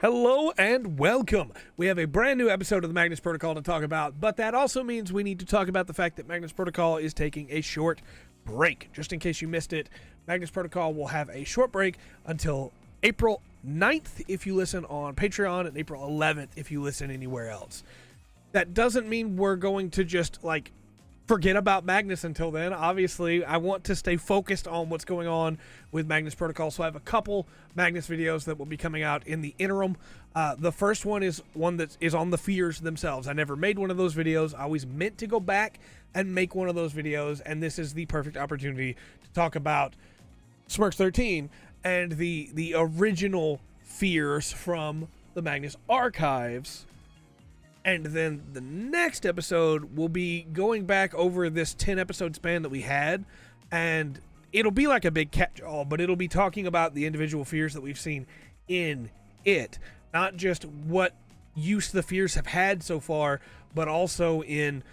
Hello and welcome. We have a brand new episode of the Magnus Protocol to talk about, but that also means we need to talk about the fact that Magnus Protocol is taking a short break. Just in case you missed it, Magnus Protocol will have a short break until April 9th if you listen on Patreon and April 11th if you listen anywhere else. That doesn't mean we're going to just forget about Magnus until then. Obviously, I want to stay focused on what's going on with Magnus Protocol, so I have a couple Magnus videos that will be coming out in the interim. The first one is one that is on the fears themselves. I never made one of those videos. I always meant to go back and make one of those videos, and this is the perfect opportunity to talk about Smirks 13 and the original fears from the Magnus archives. And then the next episode will be going back over this 10 episode span that we had, and it'll be like a big catch-all, but it'll be talking about the individual fears that we've seen in it, not just what use the fears have had so far, but also in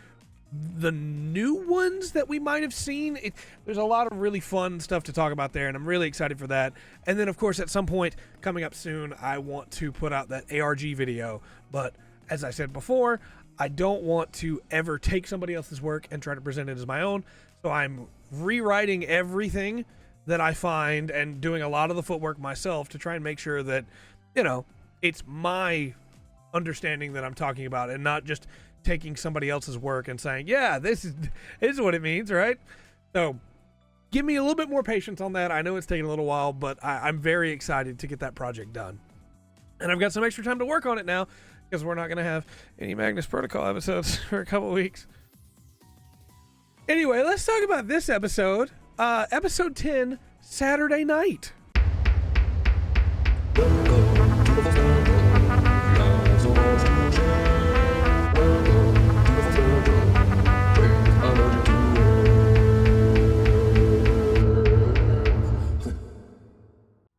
the new ones that we might have seen. There's a lot of really fun stuff to talk about there, and I'm really excited for that. And then, of course, at some point coming up soon, I want to put out that ARG video, but as I said before, I don't want to ever take somebody else's work and try to present it as my own, so I'm rewriting everything that I find and doing a lot of the footwork myself to try and make sure that, it's my understanding that I'm talking about and not just taking somebody else's work and saying, yeah, this is what it means, right? So give me a little bit more patience on that. I know it's taking a little while, but I'm very excited to get that project done. And I've got some extra time to work on it now, because we're not going to have any Magnus Protocol episodes for a couple weeks. Anyway, let's talk about this episode. Episode 10, Saturday Night.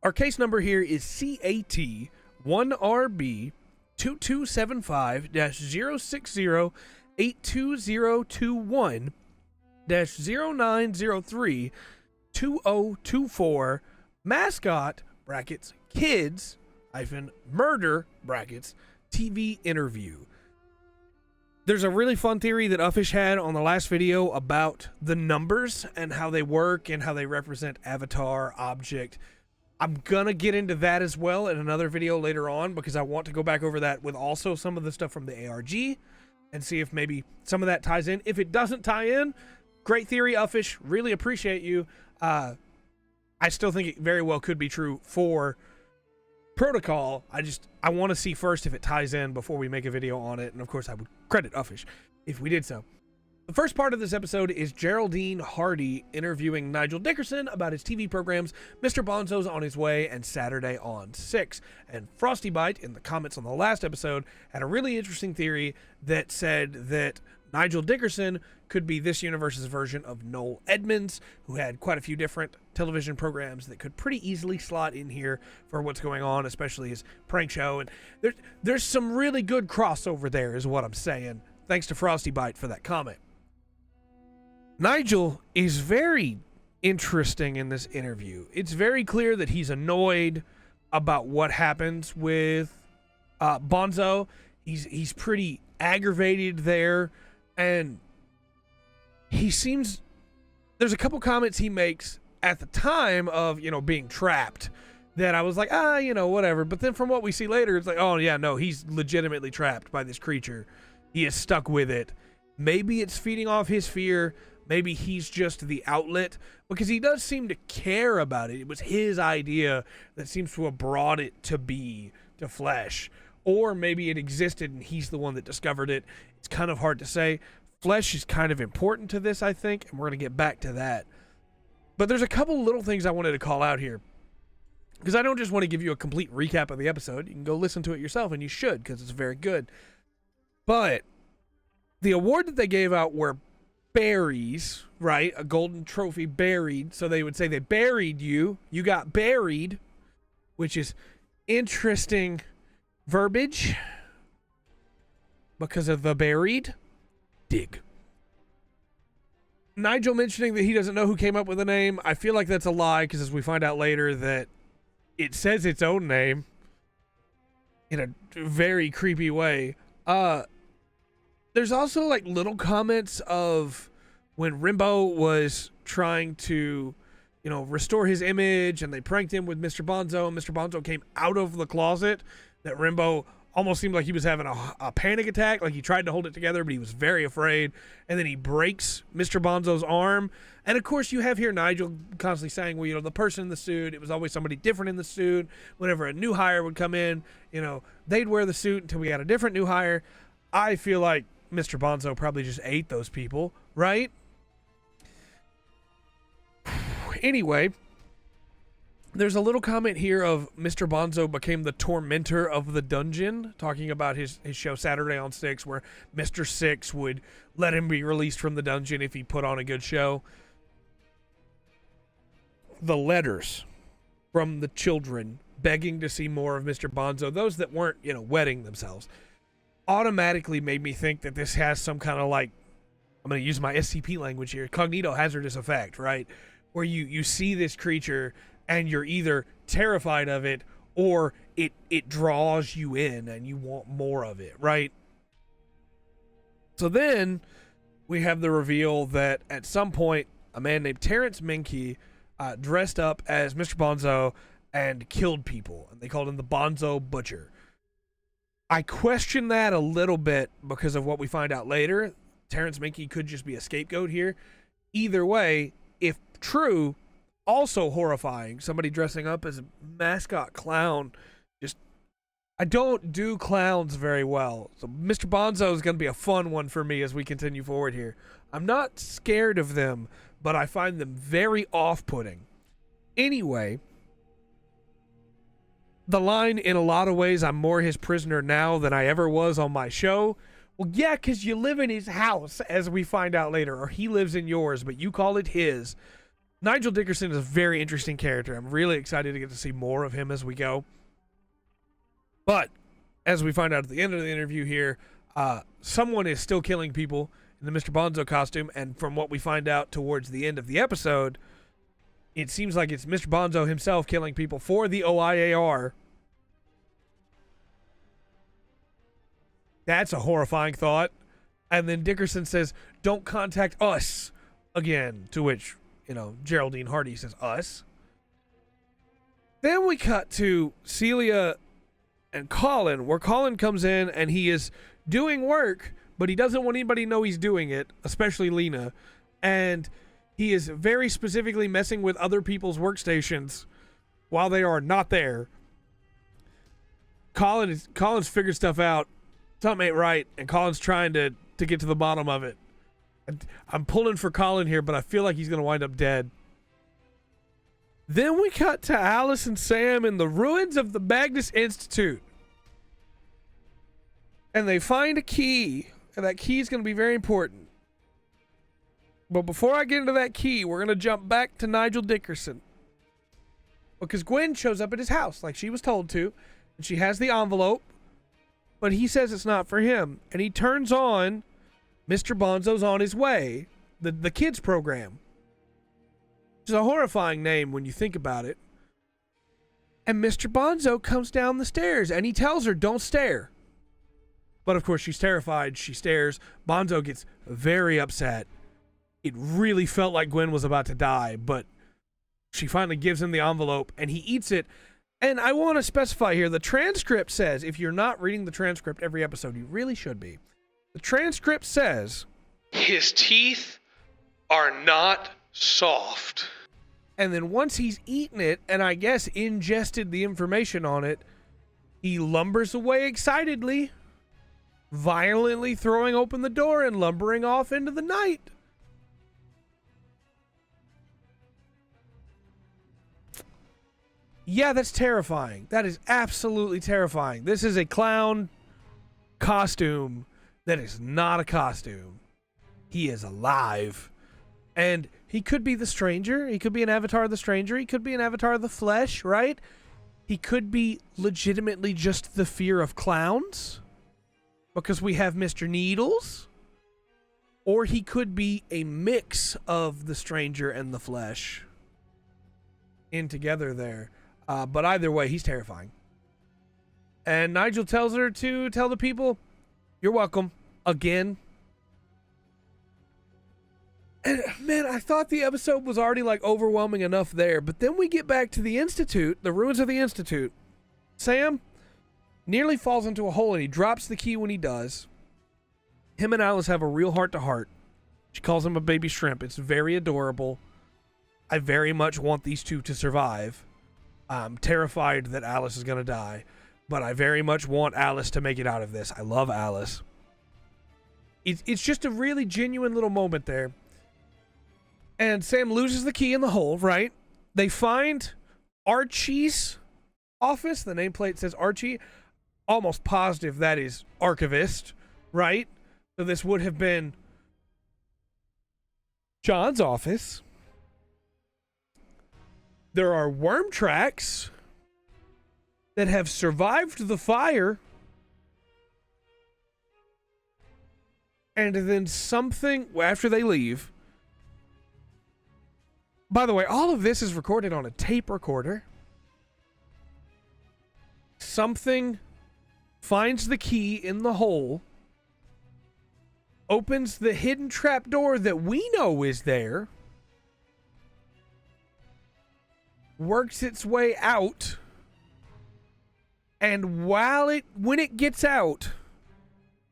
Our case number here is CAT1RB2275-06082021-09032024 Mascot brackets kids murder brackets TV interview. There's a really fun theory that Uffish had on the last video about the numbers and how they work and how they represent avatar, object. I'm gonna get into that as well in another video later on, because I want to go back over that with also some of the stuff from the ARG and see if maybe some of that ties in. If it doesn't tie in, great theory, Uffish. Really appreciate you. I still think it very well could be true for Protocol. I want to see first if it ties in before we make a video on it, and of course I would credit Uffish if we did so. The first part of this episode is Geraldine Hardy interviewing Nigel Dickerson about his TV programs, Mr. Bonzo's on His Way and Saturday on 6. And Frosty Bite, in the comments on the last episode, had a really interesting theory that said that Nigel Dickerson could be this universe's version of Noel Edmonds, who had quite a few different television programs that could pretty easily slot in here for what's going on, especially his prank show. And there's some really good crossover there, is what I'm saying. Thanks to Frosty Bite for that comment. Nigel is very interesting in this interview. It's very clear that he's annoyed about what happens with Bonzo. He's pretty aggravated there, and there's a couple comments he makes at the time of, being trapped that I was like, whatever. But then from what we see later, it's like, oh yeah, no, he's legitimately trapped by this creature. He is stuck with it. Maybe it's feeding off his fear. Maybe he's just the outlet, because he does seem to care about it. It was his idea that seems to have brought it to flesh. Or maybe it existed and he's the one that discovered it. It's kind of hard to say. Flesh is kind of important to this, I think, and we're going to get back to that. But there's a couple little things I wanted to call out here, because I don't just want to give you a complete recap of the episode. You can go listen to it yourself, and you should, because it's very good. But the award that they gave out were berries, right? A golden trophy buried. So they would say they buried you. You got buried, which is interesting verbiage because of the buried. Dig. Nigel mentioning that he doesn't know who came up with the name, I feel like that's a lie, because as we find out later that it says its own name. in a very creepy way. There's also like little comments of when Rimbo was trying to, restore his image, and they pranked him with Mr. Bonzo, and Mr. Bonzo came out of the closet, that Rimbo almost seemed like he was having a panic attack, like he tried to hold it together, but he was very afraid, and then he breaks Mr. Bonzo's arm. And of course you have here Nigel constantly saying, well, the person in the suit, it was always somebody different in the suit. Whenever a new hire would come in, they'd wear the suit until we got a different new hire. I feel like Mr. Bonzo probably just ate those people, right? Anyway, there's a little comment here of Mr. Bonzo became the tormentor of the dungeon, talking about his show Saturday on 6, where Mr. Six would let him be released from the dungeon if he put on a good show. The letters from the children begging to see more of Mr. Bonzo, those that weren't, wetting themselves, automatically made me think that this has some kind of like, I'm going to use my SCP language here, cognitohazardous effect, right? Where you see this creature and you're either terrified of it or it draws you in and you want more of it, right? So then we have the reveal that at some point a man named Terrence Minke dressed up as Mr. Bonzo and killed people, and they called him the Bonzo Butcher. I question that a little bit because of what we find out later. Terrence Minke could just be a scapegoat here. Either way, if true, also horrifying. Somebody dressing up as a mascot clown. I don't do clowns very well. So Mr. Bonzo is going to be a fun one for me as we continue forward here. I'm not scared of them, but I find them very off-putting. Anyway, the line, in a lot of ways, I'm more his prisoner now than I ever was on my show. Well, yeah, because you live in his house, as we find out later, or he lives in yours, but you call it his. Nigel Dickerson is a very interesting character. I'm really excited to get to see more of him as we go. But, as we find out at the end of the interview here, someone is still killing people in the Mr. Bonzo costume, and from what we find out towards the end of the episode, it seems like it's Mr. Bonzo himself killing people for the OIAR. That's a horrifying thought. And then Dickerson says, don't contact us again, to which, Geraldine Hardy says, us. Then we cut to Celia and Colin, where Colin comes in and he is doing work, but he doesn't want anybody to know he's doing it, especially Lena. And he is very specifically messing with other people's workstations while they are not there. Colin's figured stuff out. Something ain't right, and Colin's trying to get to the bottom of it. I'm pulling for Colin here, but I feel like he's going to wind up dead. Then we cut to Alice and Sam in the ruins of the Magnus Institute. And they find a key, and that key is going to be very important. But before I get into that key, we're going to jump back to Nigel Dickerson. Because Gwen shows up at his house, like she was told to, and she has the envelope. But he says it's not for him. And he turns on Mr. Bonzo's On His Way, the kids program. Which is a horrifying name when you think about it. And Mr. Bonzo comes down the stairs and he tells her, don't stare. But of course she's terrified. She stares. Bonzo gets very upset. It really felt like Gwen was about to die, but she finally gives him the envelope and he eats it. And I want to specify here, the transcript says, if you're not reading the transcript every episode, you really should be. The transcript says, his teeth are not soft. And then once he's eaten it, and I guess ingested the information on it, he lumbers away excitedly, violently throwing open the door and lumbering off into the night. Yeah, that's terrifying. That is absolutely terrifying. This is a clown costume that is not a costume. He is alive. And he could be the stranger. He could be an avatar of the stranger. He could be an avatar of the flesh, right? He could be legitimately just the fear of clowns, because we have Mr. Needles. Or he could be a mix of the stranger and the flesh in together there. But either way, he's terrifying. And Nigel tells her to tell the people, "You're welcome," again. And man, I thought the episode was already like overwhelming enough there, but then we get back to the Institute, the ruins of the Institute. Sam nearly falls into a hole and he drops the key when he does. Him and Alice have a real heart-to-heart. She calls him a baby shrimp. It's very adorable. I very much want these two to survive. I'm terrified that Alice is going to die, but I very much want Alice to make it out of this. I love Alice. It's just a really genuine little moment there. And Sam loses the key in the hole, right? They find Archie's office. The nameplate says Archie. Almost positive that is archivist, right? So this would have been John's office. There are worm tracks that have survived the fire. And then something, after they leave. By the way, all of this is recorded on a tape recorder. Something finds the key in the hole, opens the hidden trap door that we know is there, works its way out, and when it gets out,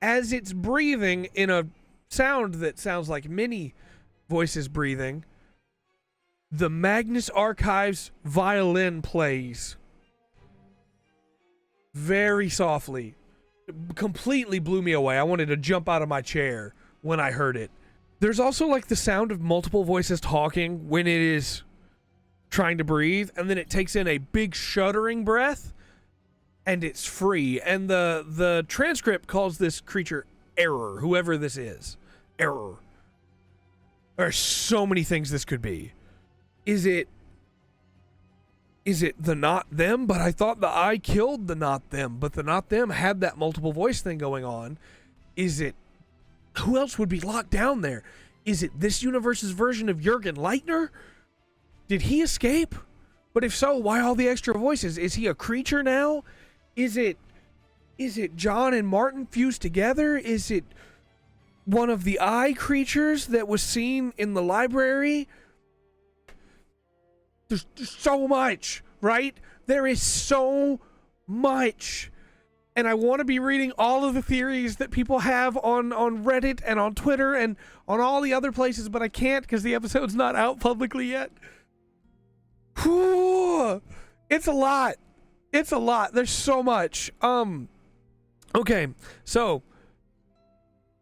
as it's breathing in a sound that sounds like many voices breathing, the Magnus Archives violin plays very softly. It completely blew me away. I wanted to jump out of my chair when I heard it. There's also like the sound of multiple voices talking when it is trying to breathe, and then it takes in a big shuddering breath, and it's free. And the transcript calls this creature Error, whoever this is. Error. There are so many things this could be. Is it the not them? But I thought the I killed the not them, but the not them had that multiple voice thing going on. Is it, who else would be locked down there? Is it this universe's version of Jürgen Leitner? Did he escape? But if so, why all the extra voices? Is he a creature now? Is it John and Martin fused together? Is it one of the eye creatures that was seen in the library? There's so much, right? There is so much. And I want to be reading all of the theories that people have on Reddit and on Twitter and on all the other places, but I can't because the episode's not out publicly yet. Whew. It's a lot. It's a lot. There's so much. Okay, so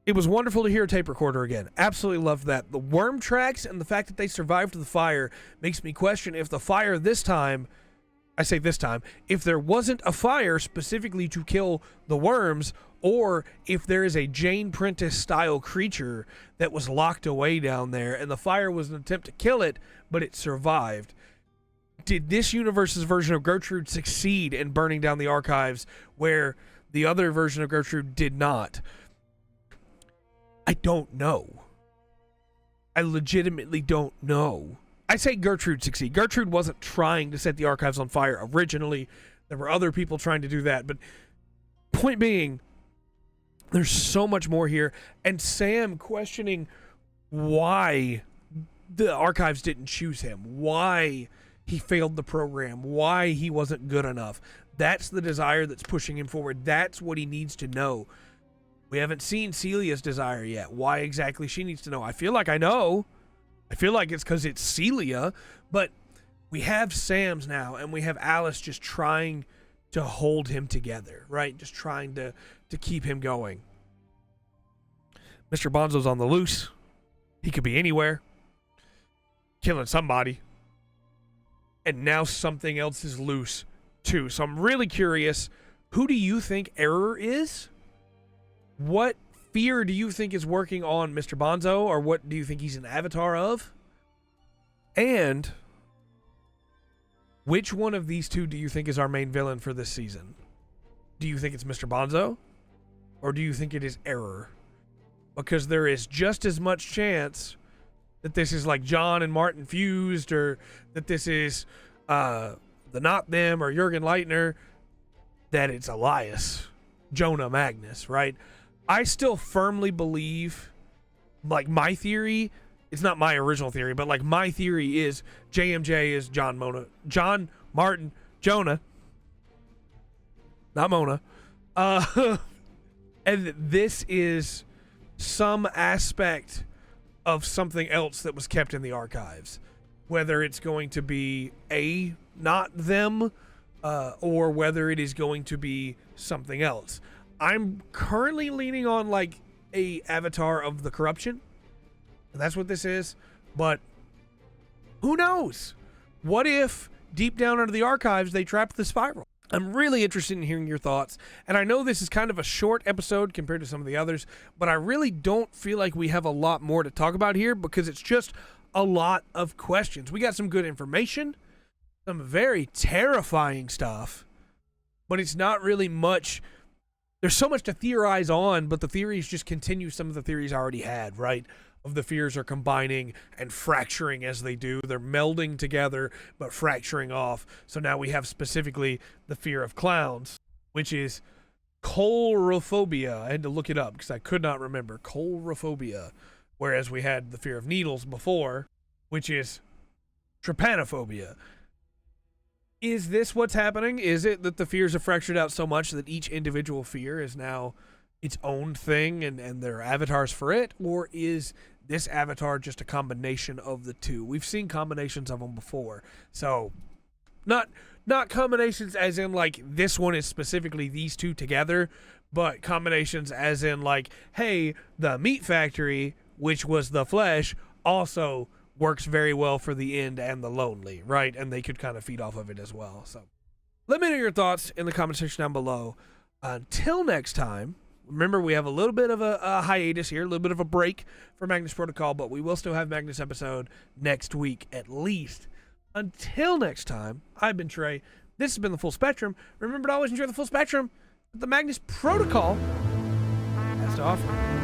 it was wonderful to hear a tape recorder again. Absolutely loved that. The worm tracks and the fact that they survived the fire makes me question if the fire this time, I say this time, if there wasn't a fire specifically to kill the worms, or if there is a Jane Prentice style creature that was locked away down there and the fire was an attempt to kill it, but it survived. Did this universe's version of Gertrude succeed in burning down the archives where the other version of Gertrude did not? I don't know. I legitimately don't know. I say Gertrude succeed. Gertrude wasn't trying to set the archives on fire originally. There were other people trying to do that. But point being, there's so much more here. And Sam questioning why the archives didn't choose him. Why he failed the program. Why he wasn't good enough. That's the desire that's pushing him forward. That's what he needs to know. We haven't seen Celia's desire yet. Why exactly she needs to know. I feel like I know. I feel like it's because it's Celia. But we have Sam's now, and we have Alice just trying to hold him together, right? Just trying to keep him going. Mr. Bonzo's on the loose. He could be anywhere. Killing somebody. And now something else is loose, too. So I'm really curious. Who do you think Error is? What fear do you think is working on Mr. Bonzo, or what do you think he's an avatar of? And which one of these two do you think is our main villain for this season? Do you think it's Mr. Bonzo, or do you think it is Error? Because there is just as much chance that this is like John and Martin fused, or that this is the Not Them or Jürgen Leitner. that it's Elias, Jonah, Magnus, right? I still firmly believe, like, my theory, it's not my original theory, but like my theory is JMJ is John Martin, Jonah, not Mona. And this is some aspect of something else that was kept in the archives. Whether it's going to be not them, or whether it is going to be something else. I'm currently leaning on like a avatar of the corruption. And that's what this is. But who knows? What if deep down under the archives they trapped the spiral? I'm really interested in hearing your thoughts. And I know this is kind of a short episode compared to some of the others, but I really don't feel like we have a lot more to talk about here because it's just a lot of questions. We got some good information, some very terrifying stuff, but it's not really much. There's so much to theorize on, but the theories just continue some of the theories I already had, right? Of the fears are combining and fracturing as they do. They're melding together, but fracturing off. So now we have specifically the fear of clowns, which is coulrophobia. I had to look it up because I could not remember. Coulrophobia. Whereas we had the fear of needles before, which is trypanophobia. Is this what's happening? Is it that the fears are fractured out so much that each individual fear is now its own thing and there are avatars for it? Or is this avatar just a combination of the two? We've seen combinations of them before. So not combinations as in like this one is specifically these two together, but combinations as in like, hey, the meat factory, which was the flesh, also works very well for the end and the lonely, right? And they could kind of feed off of it as well. So let me know your thoughts in the comment section down below. Until next time, remember we have a little bit of a hiatus here, a little bit of a break for Magnus Protocol, but we will still have Magnus episode next week at least. Until next time, I've been Trey. This has been The Full Spectrum. Remember to always enjoy the full spectrum that the Magnus Protocol has to offer.